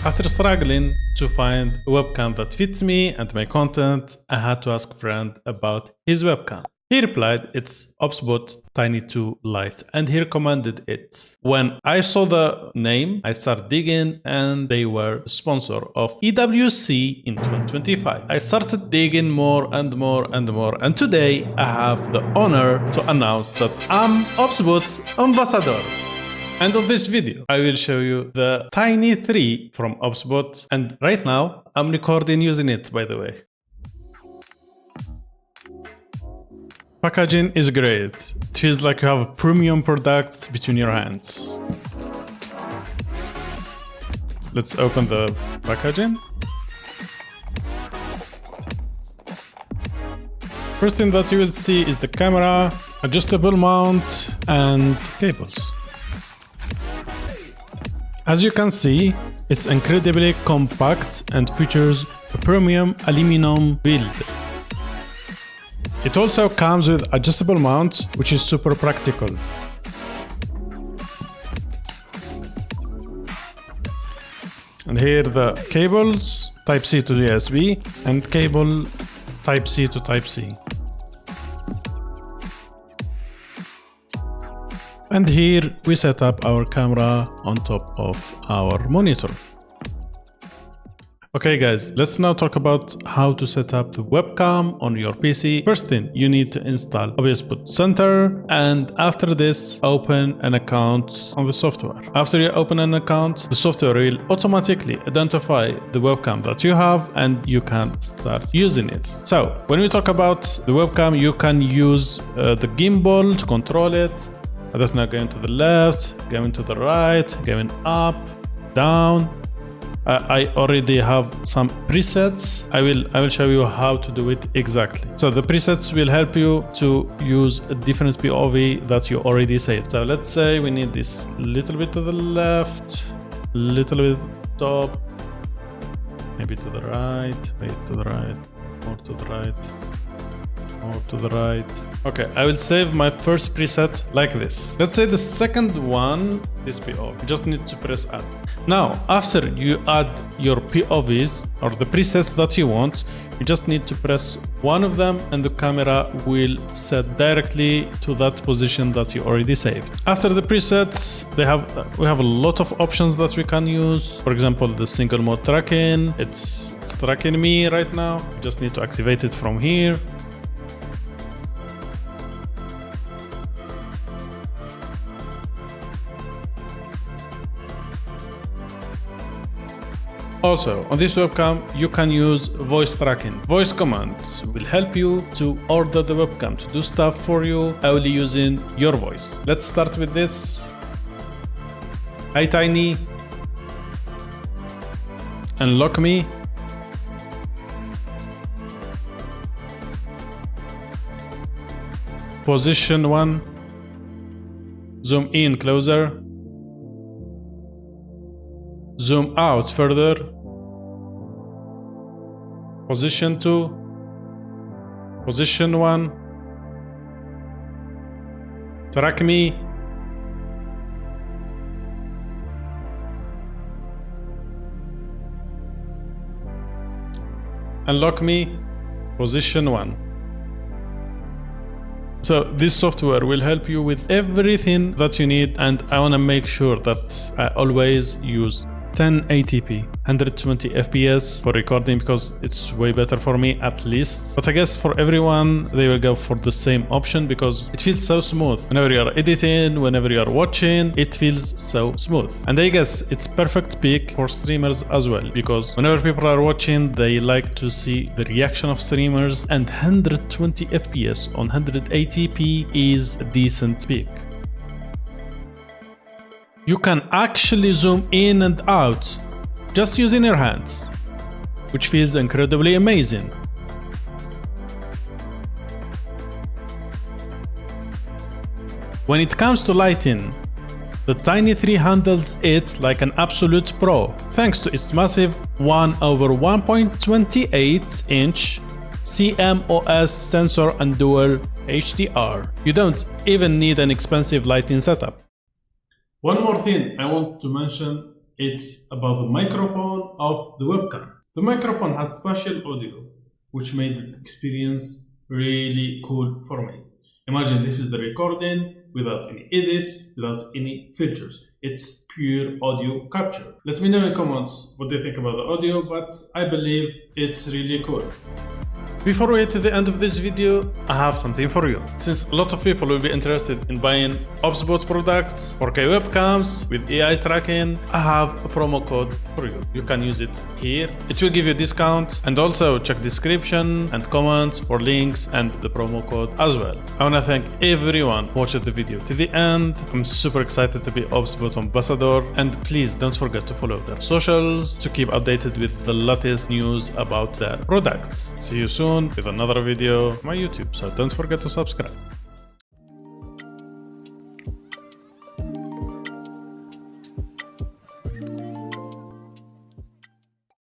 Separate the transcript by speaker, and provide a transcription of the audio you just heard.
Speaker 1: After struggling to find a webcam that fits me and my content, I had to ask a friend about his webcam. He replied, it's OBSBOT Tiny 2 Lite, and he recommended it. When I saw the name, I started digging, and they were the sponsor of EWC in 2025. I started digging more and more and more, and today I have the honor to announce that I'm OBSBOT Ambassador. And of this video, I will show you the Tiny 3 from OBSBOT, and right now I'm recording using it, by the way. Packaging is great. It feels like you have premium products between your hands. Let's open the packaging. First thing that you will see is the camera, adjustable mount, and cables. As you can see, it's incredibly compact and features a premium aluminum build. It also comes with adjustable mount, which is super practical. And here the cables, Type-C to USB, and cable Type-C to Type-C. And here we set up our camera on top of our monitor. Okay guys, let's now talk about how to set up the webcam on your PC. First thing, you need to install OBSBOT Center, and after this, open an account on the software. After you open an account, the software will automatically identify the webcam that you have, and you can start using it. So, when we talk about the webcam, you can use the gimbal to control it. That's now going to the left, going to the right, going up, down. I already have some presets. I will show you how to do it exactly. So the presets will help you to use a different POV that you already saved. So let's say we need this little bit to the left, little bit top, maybe to the right, wait, to the right, more to the right, more to the right. Okay, I will save my first preset like this. Let's say the second one is POV. You just need to press add. Now, after you add your POVs or the presets that you want, you just need to press one of them and the camera will set directly to that position that you already saved. After the presets, we have a lot of options that we can use. For example, the single mode tracking. It's tracking me right now. You just need to activate it from here. Also, on this webcam, you can use voice tracking. Voice commands will help you to order the webcam to do stuff for you only using your voice. Let's start with this. Hi Tiny. Unlock me. Position 1. Zoom in closer. Zoom out further. Position 2. Position 1. Track me. Unlock me. Position 1. So this software will help you with everything that you need, and I want to make sure that I always use 1080p, 120 FPS for recording because it's way better for me at least. But I guess for everyone, they will go for the same option because it feels so smooth. Whenever you are editing, whenever you are watching, it feels so smooth. And I guess it's perfect pick for streamers as well because whenever people are watching, they like to see the reaction of streamers, and 120 FPS on 180p is a decent pick. You can actually zoom in and out just using your hands, which feels incredibly amazing. When it comes to lighting, the Tiny 3 handles it like an absolute pro, thanks to its massive 1/1.28 inch CMOS sensor and dual HDR. You don't even need an expensive lighting setup. One more thing I want to mention It's about the microphone of the webcam. The microphone has spatial audio, which made the experience really cool for me. Imagine this is the recording without any edits, without any filters. It's pure audio capture. Let me know in the comments what you think about the audio, but I believe it's really cool. Before we get to the end of this video, I have something for you. Since a lot of people will be interested in buying OBSBOT products, 4K webcams with AI tracking, I have a promo code for you. You can use it here. It will give you a discount, and also check description and comments for links and the promo code as well. I want to thank everyone who watched the video to the end. I'm super excited to be OBSBOT ambassador, and please don't forget to follow their socials to keep updated with the latest news about their products. See you soon with another video on my YouTube, so don't forget to subscribe.